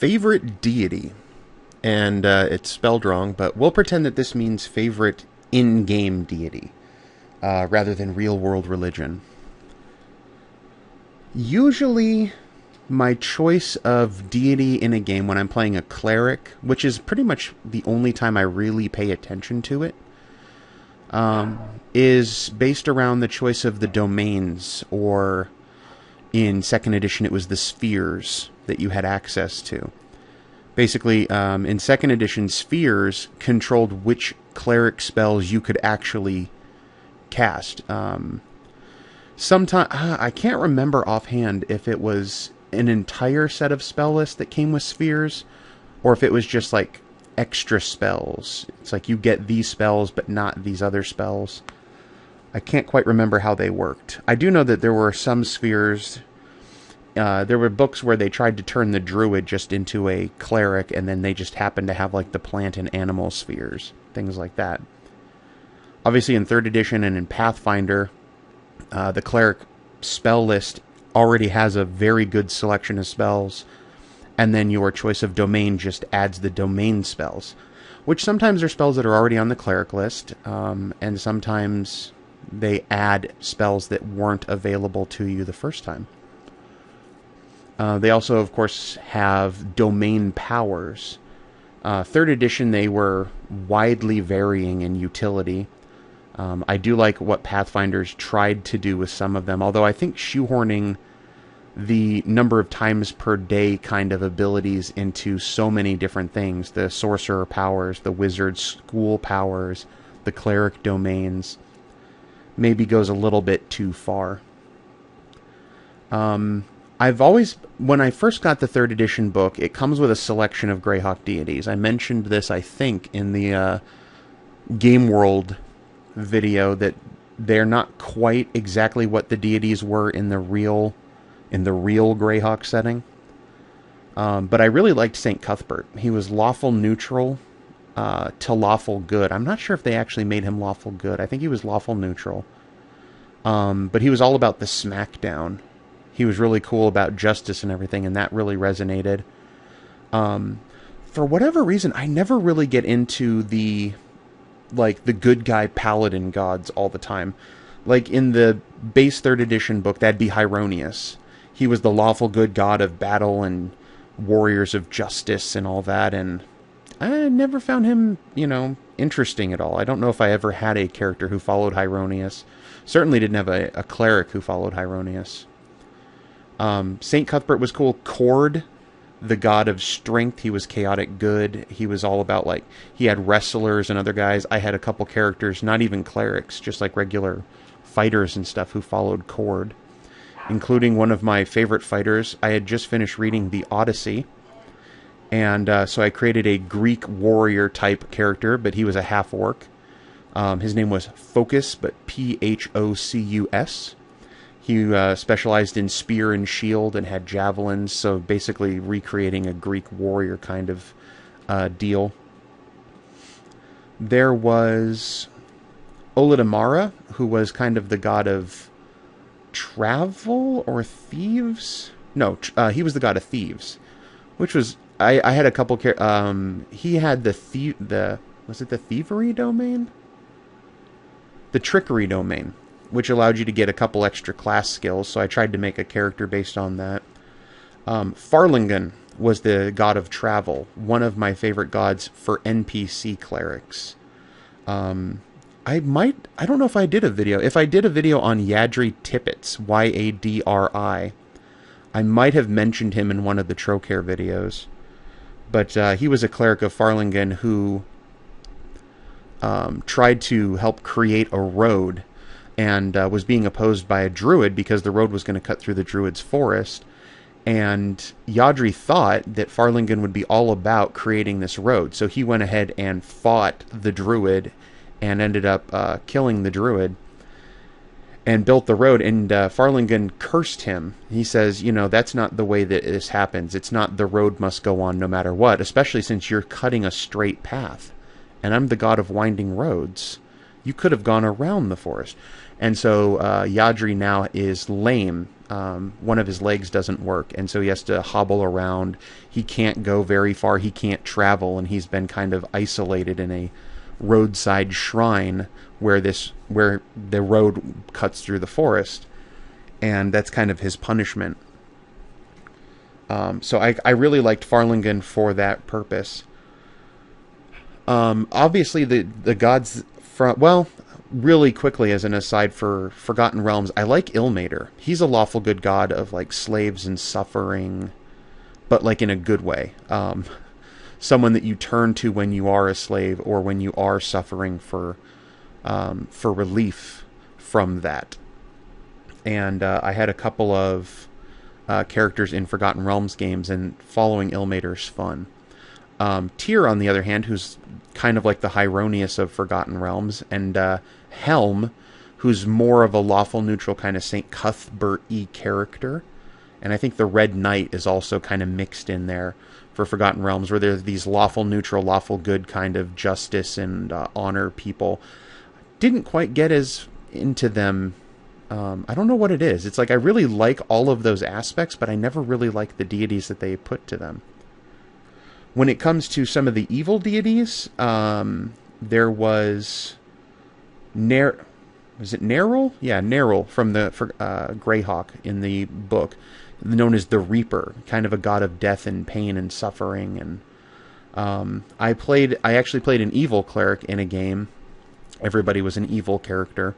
Favorite deity. And it's spelled wrong, but we'll pretend that this means favorite in-game deity, rather than real-world religion. Usually, my choice of deity in a game when I'm playing a cleric, which is pretty much the only time I really pay attention to it, is based around the choice of the domains, or in 2nd edition it was the spheres that you had access to. Basically, in 2nd edition, spheres controlled which cleric spells you could actually cast. Sometimes I can't remember offhand if it was an entire set of spell lists that came with spheres, or if it was just like extra spells. It's like you get these spells, but not these other spells. I can't quite remember how they worked. I do know that there were some spheres. There were books where they tried to turn the druid just into a cleric, and then they just happened to have like the plant and animal spheres, things like that. Obviously in 3rd edition and in Pathfinder, the cleric spell list already has a very good selection of spells, and then your choice of domain just adds the domain spells, which sometimes are spells that are already on the cleric list, and sometimes they add spells that weren't available to you the first time. They also, of course, have domain powers. 3rd edition, they were widely varying in utility. I do like what Pathfinders tried to do with some of them, although I think shoehorning the number of times per day kind of abilities into so many different things, the sorcerer powers, the wizard school powers, the cleric domains, maybe goes a little bit too far. I've always, when I first got the 3rd edition book, it comes with a selection of Greyhawk deities. I mentioned this, I think, in the Game World video, that they're not quite exactly what the deities were in the real Greyhawk setting. But I really liked St. Cuthbert. He was lawful neutral to lawful good. I'm not sure if they actually made him lawful good. I think he was lawful neutral. But he was all about the smackdown. He was really cool about justice and everything, and that really resonated. For whatever reason, I never really get into the good guy paladin gods all the time. Like in the base 3rd edition book, that'd be Hyronius. He was the lawful good god of battle and warriors of justice and all that, and I never found him, interesting at all. I don't know if I ever had a character who followed Hyronius. Certainly didn't have a cleric who followed Hyronius. St. Cuthbert was cool. Cord, the god of strength, he was chaotic good. He was all about, he had wrestlers and other guys. I had a couple characters, not even clerics, just like regular fighters and stuff who followed Cord, including one of my favorite fighters. I had just finished reading the Odyssey, and so I created a Greek warrior type character, but he was a half-orc. His name was Phocus, but Phocus. He specialized in spear and shield and had javelins, so basically recreating a Greek warrior kind of deal. There was Olodumare, who was kind of the god of travel or thieves. No, he was the god of thieves, which was I had a couple. He had was it the thievery domain? The trickery domain, which allowed you to get a couple extra class skills, so I tried to make a character based on that. Farlingen was the god of travel, one of my favorite gods for NPC clerics. I don't know if I did a video. If I did a video on Yadri Tippets, Yadri, I might have mentioned him in one of the Trocare videos. But he was a cleric of Farlingen who tried to help create a road, and was being opposed by a druid because the road was going to cut through the druid's forest. And Yadri thought that Farlingen would be all about creating this road, so he went ahead and fought the druid and ended up killing the druid and built the road. And Farlingen cursed him. He says, that's not the way that this happens. It's not the road must go on no matter what, especially since you're cutting a straight path. And I'm the god of winding roads. You could have gone around the forest. And so Yadri now is lame. one of his legs doesn't work, and so he has to hobble around. He can't go very far. He can't travel, and he's been kind of isolated in a roadside shrine where the road cuts through the forest, and that's kind of his punishment. So I really liked Farlingen for that purpose. Obviously, the gods from... Well, really quickly, as an aside for Forgotten Realms, I like Ilmater. He's a lawful good god of, like, slaves and suffering, but, like, in a good way. Someone that you turn to when you are a slave or when you are suffering for relief from that. And I had a couple of characters in Forgotten Realms games, and following Ilmater's fun. Tyr, on the other hand, who's kind of like the Hieronius of Forgotten Realms, and Helm, who's more of a lawful neutral kind of St. Cuthbert-y character. And I think the Red Knight is also kind of mixed in there for Forgotten Realms, where there's these lawful neutral, lawful good kind of justice and honor people. Didn't quite get as into them. I don't know what it is. It's like I really like all of those aspects, but I never really like the deities that they put to them. When it comes to some of the evil deities, there was was it Nerul? Yeah, Nerul from the Greyhawk in the book, known as the Reaper, kind of a god of death and pain and suffering. And I actually played an evil cleric in a game. Everybody was an evil character,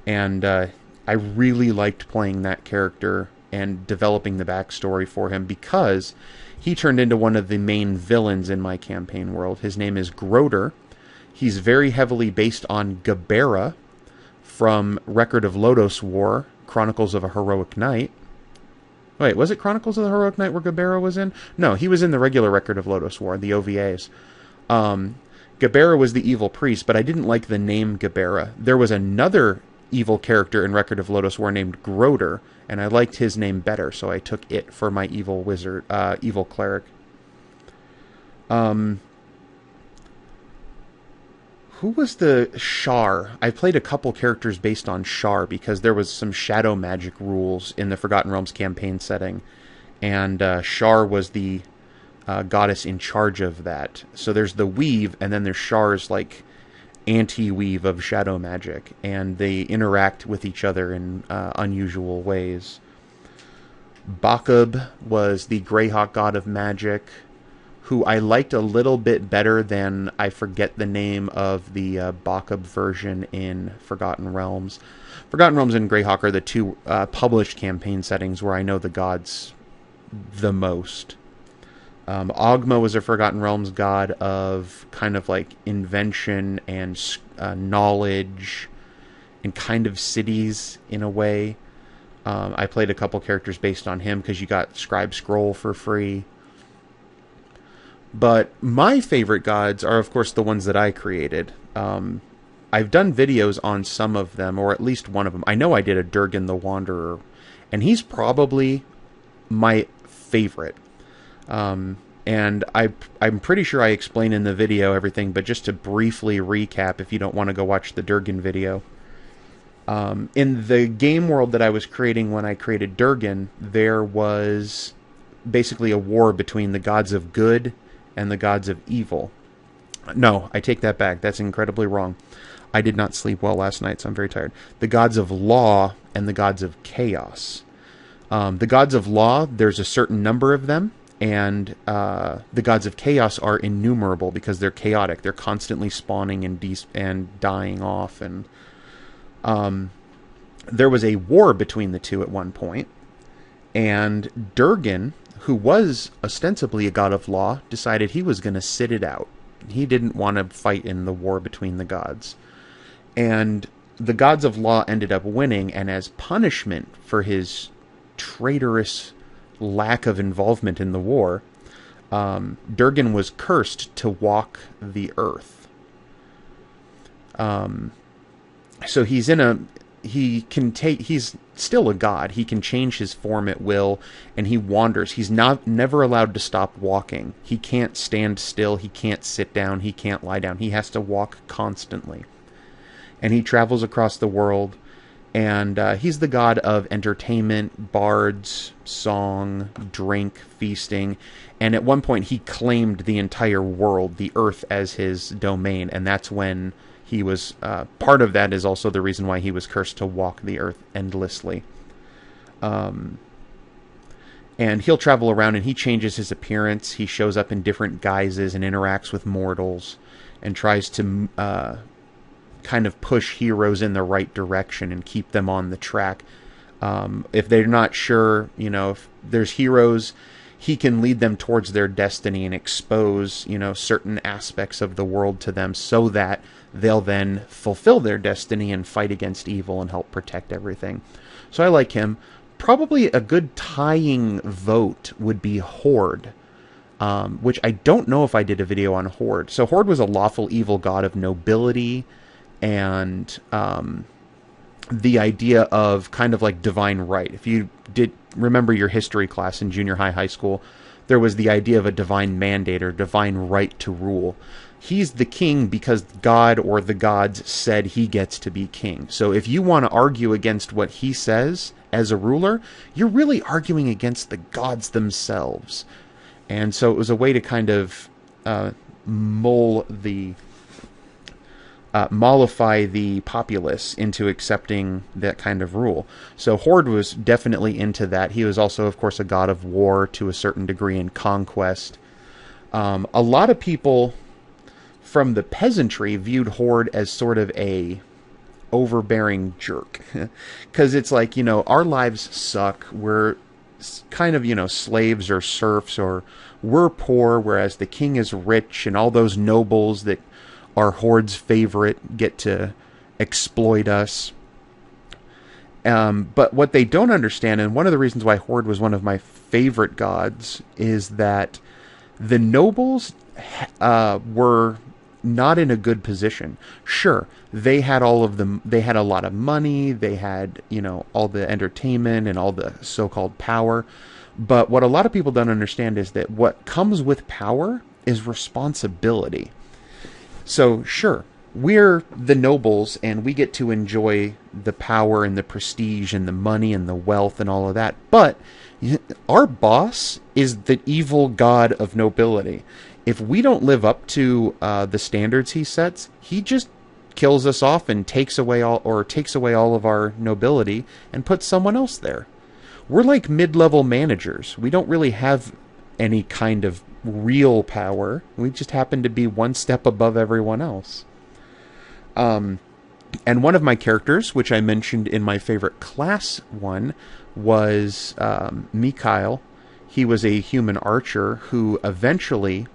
and I really liked playing that character and developing the backstory for him, because he turned into one of the main villains in my campaign world. His name is Groder. He's very heavily based on Gabera from Record of Lodos War, Chronicles of a Heroic Knight. Wait, was it Chronicles of the Heroic Knight where Gabera was in? No, he was in the regular Record of Lodos War, the OVAs. Gabera was the evil priest, but I didn't like the name Gabera. There was another evil character in Record of Lodos War named Groder, and I liked his name better, so I took it for my evil cleric. Who was the Shar? I played a couple characters based on Shar, because there was some shadow magic rules in the Forgotten Realms campaign setting, and Shar was the goddess in charge of that. So there's the Weave, and then there's Shar's, like, anti-weave of shadow magic, and they interact with each other in unusual ways. Bakub was the Greyhawk god of magic, who I liked a little bit better than, I forget the name of the Bakub version in Forgotten Realms. Forgotten Realms and Greyhawk are the two published campaign settings where I know the gods the most. Ogma was a Forgotten Realms god of kind of like invention and knowledge and kind of cities in a way. I played a couple characters based on him because you got Scribe Scroll for free. But my favorite gods are, of course, the ones that I created. I've done videos on some of them, or at least one of them. I know I did a Derrgan the Wanderer, and he's probably my favorite. And I'm pretty sure I explain in the video everything, but just to briefly recap, if you don't want to go watch the Derrgan video. In the game world that I was creating when I created Derrgan, there was basically a war between the gods of good and the gods of evil. No, I take that back. That's incredibly wrong. I did not sleep well last night, so I'm very tired. The gods of law and the gods of chaos. The gods of law, there's a certain number of them, and the gods of chaos are innumerable because they're chaotic. They're constantly spawning and dying off. And there was a war between the two at one point, and Derrgan, who was ostensibly a god of law, decided he was going to sit it out. He didn't want to fight in the war between the gods. And the gods of law ended up winning, and as punishment for his traitorous lack of involvement in the war, Derrgan was cursed to walk the earth. So he's still a god. He can change his form at will, and he wanders. He's never allowed to stop walking. He can't stand still. He can't sit down. He can't lie down. He has to walk constantly. And he travels across the world, And he's the god of entertainment, bards, song, drink, feasting. And at one point he claimed the entire world, the earth, as his domain. And that's when he was... part of that is also the reason why he was cursed to walk the earth endlessly. And he'll travel around and he changes his appearance. He shows up in different guises and interacts with mortals and tries to... kind of push heroes in the right direction and keep them on the track. If they're not sure, if there's heroes, he can lead them towards their destiny and expose, certain aspects of the world to them so that they'll then fulfill their destiny and fight against evil and help protect everything. So I like him. Probably a good tying vote would be Horde, which I don't know if I did a video on Horde. So Horde was a lawful evil god of nobility, and the idea of kind of like divine right. If you did remember your history class in junior high school, there was the idea of a divine mandate or divine right to rule. He's the king because God or the gods said he gets to be king. So if you want to argue against what he says as a ruler, you're really arguing against the gods themselves. And so it was a way to kind of mollify the populace into accepting that kind of rule. So Horde was definitely into that. He was also, of course, a god of war to a certain degree and conquest. A lot of people from the peasantry viewed Horde as sort of a overbearing jerk. Because it's like, our lives suck. We're kind of, slaves or serfs, or we're poor, whereas the king is rich, and all those nobles that are Horde's favorite get to exploit us. But what they don't understand, and one of the reasons why Horde was one of my favorite gods, is that the nobles were not in a good position. Sure, they had they had a lot of money, they had, all the entertainment and all the so-called power. But what a lot of people don't understand is that what comes with power is responsibility. So, sure, we're the nobles, and we get to enjoy the power and the prestige and the money and the wealth and all of that. But our boss is the evil god of nobility. If we don't live up to the standards he sets, he just kills us off and takes away all of our nobility and puts someone else there. We're like mid-level managers. We don't really have any kind of real power. We just happen to be one step above everyone else. And one of my characters, which I mentioned in my favorite class one, was Mikhail. He was a human archer who eventually...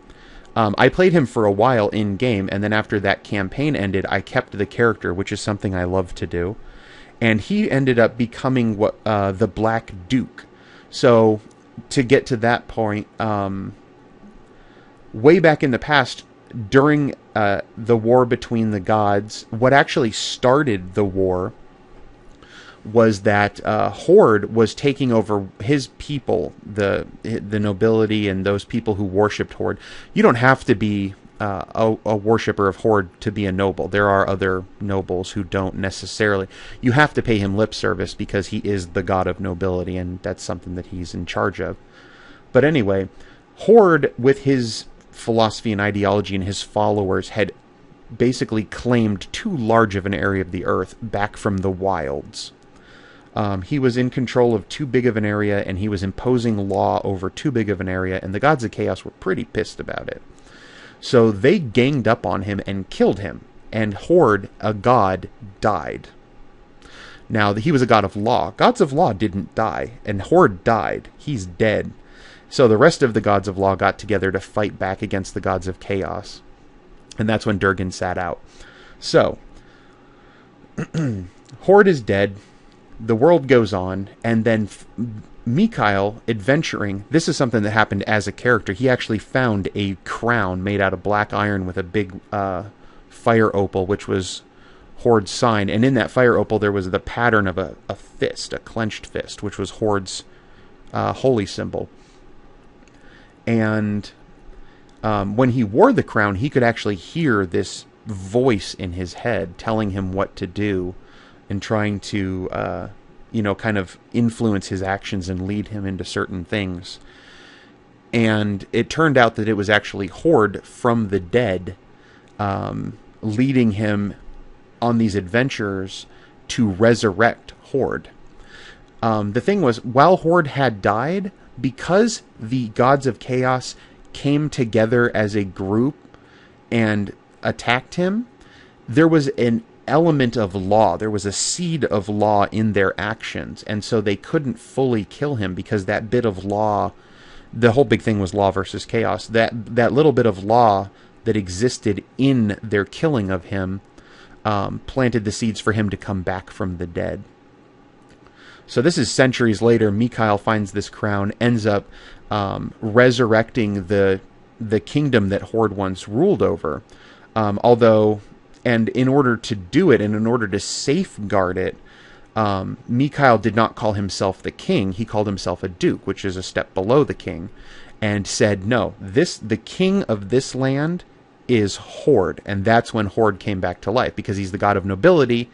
I played him for a while in-game, and then after that campaign ended, I kept the character, which is something I love to do. And he ended up becoming the Black Duke. So, to get to that point... way back in the past, during the war between the gods, what actually started the war was that Horde was taking over his people, the nobility and those people who worshipped Horde. You don't have to be a worshipper of Horde to be a noble. There are other nobles who don't necessarily. You have to pay him lip service because he is the god of nobility, and that's something that he's in charge of. But anyway, Horde, with his philosophy and ideology and his followers, had basically claimed too large of an area of the earth back from the wilds. He was in control of too big of an area, and he was imposing law over too big of an area, and the gods of chaos were pretty pissed about it. So they ganged up on him and killed him, and Horde, a god, died. Now, he was a god of law. Gods of law didn't die, and Horde died. He's dead. So the rest of the gods of law got together to fight back against the gods of chaos. And that's when Derrgan sat out. So, Horde is dead. The world goes on. And then Mikhail, adventuring, this is something that happened as a character. He actually found a crown made out of black iron with a big fire opal, which was Horde's sign. And in that fire opal, there was the pattern of a fist, a clenched fist, which was Horde's holy symbol. And when he wore the crown, he could actually hear this voice in his head telling him what to do and trying to, kind of influence his actions and lead him into certain things. And it turned out that it was actually Horde from the dead leading him on these adventures to resurrect Horde. The thing was, while Horde had died, because the gods of chaos came together as a group and attacked him, there was an element of law. There was a seed of law in their actions, and so they couldn't fully kill him because that bit of law, the whole big thing was law versus chaos. That little bit of law that existed in their killing of him planted the seeds for him to come back from the dead. So this is centuries later. Mikhail finds this crown, ends up resurrecting the kingdom that Horde once ruled over. And in order to do it, and in order to safeguard it, Mikhail did not call himself the king. He called himself a duke, which is a step below the king, and said, no, the king of this land is Horde. And that's when Horde came back to life, because he's the god of nobility,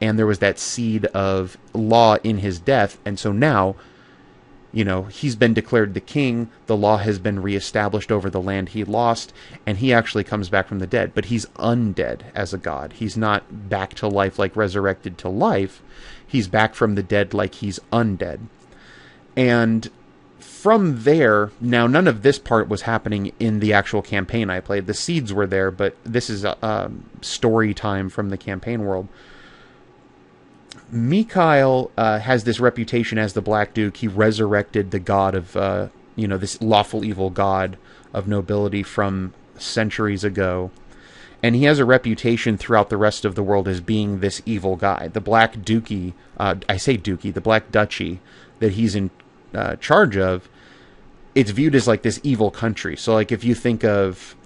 and there was that seed of law in his death. And so now, he's been declared the king, the law has been reestablished over the land he lost, and he actually comes back from the dead. But he's undead as a god. He's not back to life like resurrected to life. He's back from the dead like he's undead. And from there, now none of this part was happening in the actual campaign I played. The seeds were there, but this is story time from the campaign world. Mikhail has this reputation as the Black Duke. He resurrected the god of, this lawful evil god of nobility from centuries ago. And he has a reputation throughout the rest of the world as being this evil guy. The Black Dukey, the Black Duchy that he's in charge of, it's viewed as like this evil country. So like if you think of,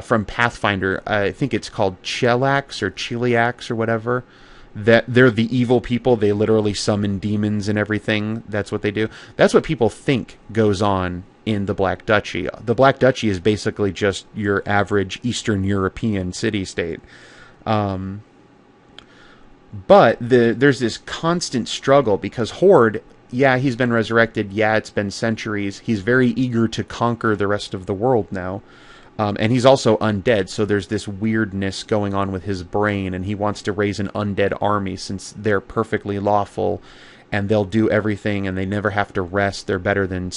from Pathfinder, I think it's called Chelax or Chiliax or whatever, that they're the evil people. They literally summon demons and everything. That's what they do. That's what people think goes on in the Black Duchy. The Black Duchy is basically just your average Eastern European city-state. But there's this constant struggle because Horde, yeah, he's been resurrected. Yeah, it's been centuries. He's very eager to conquer the rest of the world now. And he's also undead, so there's this weirdness going on with his brain, and he wants to raise an undead army since they're perfectly lawful, and they'll do everything, and they never have to rest. They're better than,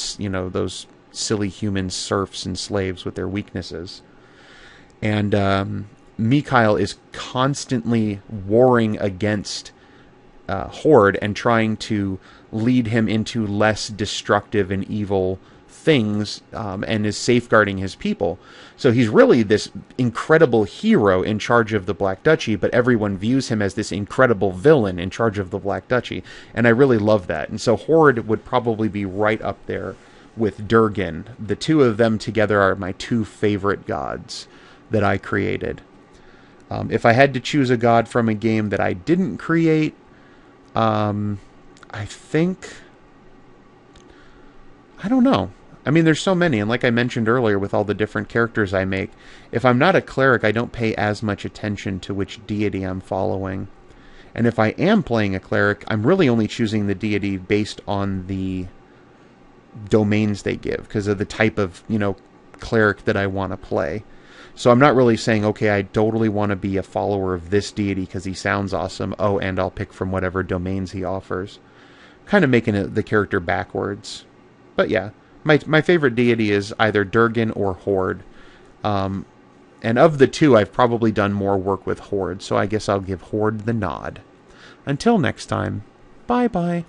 those silly human serfs and slaves with their weaknesses. And Mikhail is constantly warring against Horde and trying to lead him into less destructive and evil things, and is safeguarding his people. So he's really this incredible hero in charge of the Black Duchy, but everyone views him as this incredible villain in charge of the Black Duchy, and I really love that. And so Horde would probably be right up there with Derrgan. The two of them together are my two favorite gods that I created. If I had to choose a god from a game that I didn't create, I don't know. I mean, there's so many, and like I mentioned earlier with all the different characters I make, if I'm not a cleric, I don't pay as much attention to which deity I'm following. And if I am playing a cleric, I'm really only choosing the deity based on the domains they give, because of the type of, cleric that I want to play. So I'm not really saying, okay, I totally want to be a follower of this deity because he sounds awesome. Oh, and I'll pick from whatever domains he offers. Kind of making the character backwards. But yeah. My favorite deity is either Derrgan or Horde. And of the two, I've probably done more work with Horde, so I guess I'll give Horde the nod. Until next time, bye-bye.